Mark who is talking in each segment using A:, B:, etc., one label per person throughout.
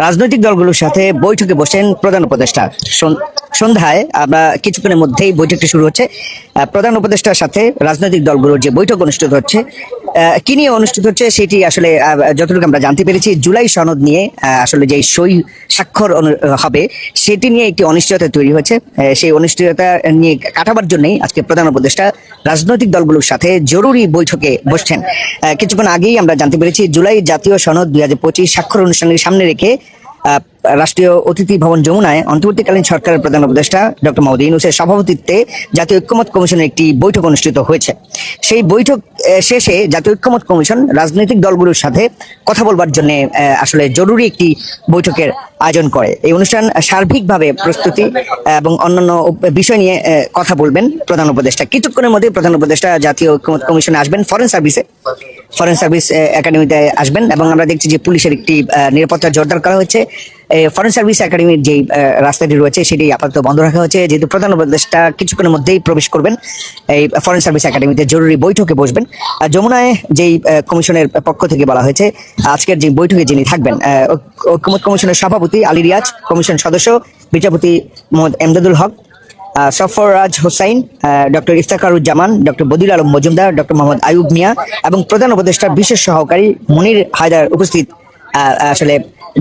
A: রাজনৈতিক দলগুলোর সাথে বৈঠকে বসেন প্রধান উপদেষ্টা। সন্ধ্যায় আমরা কিছুক্ষণের মধ্যেই বৈঠকটি শুরু হচ্ছে। প্রধান উপদেষ্টার সাথে রাজনৈতিক দলগুলোর যে বৈঠক অনুষ্ঠিত হচ্ছে, কি নিয়ে অনুষ্ঠিত হচ্ছে সেটি আসলে যতটুকু আমরা জানতে পেরেছি, জুলাই সনদ নিয়ে আসলে যে সই স্বাক্ষর হবে সেটি নিয়ে একটি অনিশ্চয়তা তৈরি হয়েছে। সেই অনিশ্চয়তা নিয়ে কাটাবার জন্যই আজকে প্রধান উপদেষ্টা রাজনৈতিক দলগুলোর সাথে জরুরি বৈঠকে বসছেন। কিছুক্ষণ আগেই আমরা জানতে পেরেছি, জুলাই জাতীয় সনদ 2025 স্বাক্ষর অনুষ্ঠানের সামনে রেখে রাষ্ট্রীয় অতিথি ভবন যমুনায় অন্তর্বর্তীকালীন সরকারের প্রধান উপদেষ্টা ডক্টর মোহাম্মদ ইউনূসের সভাপতিত্বে জাতীয় ঐক্যমত্য কমিশনের একটি বৈঠক অনুষ্ঠিত হয়েছে। সেই বৈঠক শেষে জাতীয় ঐক্যমত্য কমিশন রাজনৈতিক দলগুলোর সাথে কথা বলবার জন্য আসলে জরুরি একটি বৈঠকের আয়োজন করে। এই অনুষ্ঠান সার্বিকভাবে প্রস্তুতি এবং অন্যান্য বিষয় নিয়ে কথা বলবেন প্রধান উপদেষ্টা। কিছুক্ষণের মধ্যে প্রধান উপদেষ্টা জাতীয় ঐক্যমত্য কমিশনে আসবেন, ফরেন সার্ভিস একাডেমিতে আসবেন, এবং আমরা দেখছি যে পুলিশের একটি নিরাপত্তা জোরদার করা হয়েছে। ফরেন সার্ভিস একাডেমির যে রাস্তাটি রয়েছে সেটি আপাতত বন্ধ রাখা হয়েছে, যেহেতু প্রধান উপদেষ্টা কিছুক্ষণের মধ্যেই প্রবেশ করবেন এই ফরেন সার্ভিস একাডেমিতে, জরুরি বৈঠকে বসবেন। যমুনায় যেই কমিশনের পক্ষ থেকে বলা হয়েছে, আজকের যে বৈঠকে যিনি থাকবেন, ঐক্যমত্য কমিশনের সভাপতি আলী রিয়াজ, কমিশন সদস্য বিচারপতি Mohammad Emdadul Haque, Safarraj Hossain, doctor Iftekharuzzaman, doctor Badiul Alam Majumdar, doctor Mohammad Ayub Mia এবং প্রধান উপদেষ্টার বিশেষ সহকারী মনির হায়দার উপস্থিত আসলে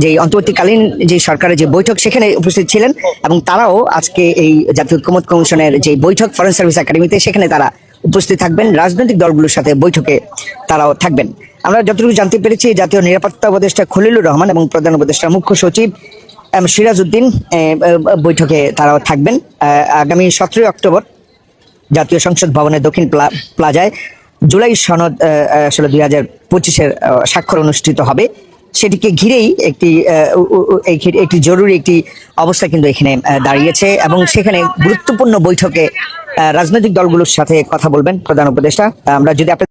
A: যে অন্তর্বর্তীকালীন যে সরকারের যে বৈঠক সেখানে উপস্থিত ছিলেন, এবং তারাও আজকে এই জাতীয় ঐক্যমত্য কমিশনের যে বৈঠক ফরেন সার্ভিস একাডেমিতে সেখানে তারা উপস্থিত থাকবেন। রাজনৈতিক দলগুলোর সাথে বৈঠকে তারাও থাকবেন। আমরা যতটুকু জানতে পেরেছি, জাতীয় নিরাপত্তা উপদেষ্টা খলিলুর রহমান এবং প্রধান উপদেষ্টার মুখ্য সচিব সিরাজউদ্দিন বৈঠকে তারাও থাকবেন। আগামী 17 অক্টোবর জাতীয় সংসদ ভবনের দক্ষিণ প্লাজায় জুলাই সনদ আসলে 2025-এর স্বাক্ষর অনুষ্ঠিত হবে। সেটিকে ঘিরেই একটি জরুরি একটি অবস্থা কিন্তু এখানে দাঁড়িয়েছে, এবং সেখানে গুরুত্বপূর্ণ বৈঠকে রাজনৈতিক দলগুলোর সাথে কথা বলবেন প্রধান উপদেষ্টা। আমরা যদি আপনার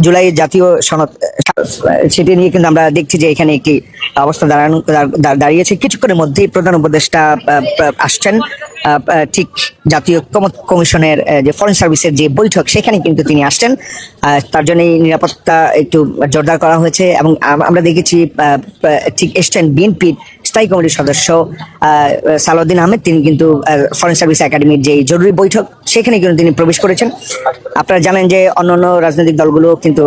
A: জুলাই জাতীয় সনদ সেটি নিয়ে কিন্তু আমরা দেখছি যে এখানে একটি অবস্থা দাঁড়িয়েছে। কিছুক্ষণের মধ্যেই প্রধান উপদেষ্টা আসছেন। ঠিক জাতীয় ঐক্যমত্য কমিশনের যে ফরেন সার্ভিসের যে বৈঠক সেখানে কিন্তু তিনি আসছেন। তার জন্য নিরাপত্তা একটু জোরদার করা হয়েছে, এবং আমরা দেখেছি ঠিক এসছেন বিএনপির স্থায়ী কমিটির সদস্য সালাউদ্দিন আহমেদ, তিনি কিন্তু ফরেন সার্ভিস একাডেমির যে জরুরি বৈঠক সেখানে কিন্তু তিনি প্রবেশ করেছেন। আপনারা জানেন যে অন্যান্য রাজনৈতিক দলগুলো কিন্তু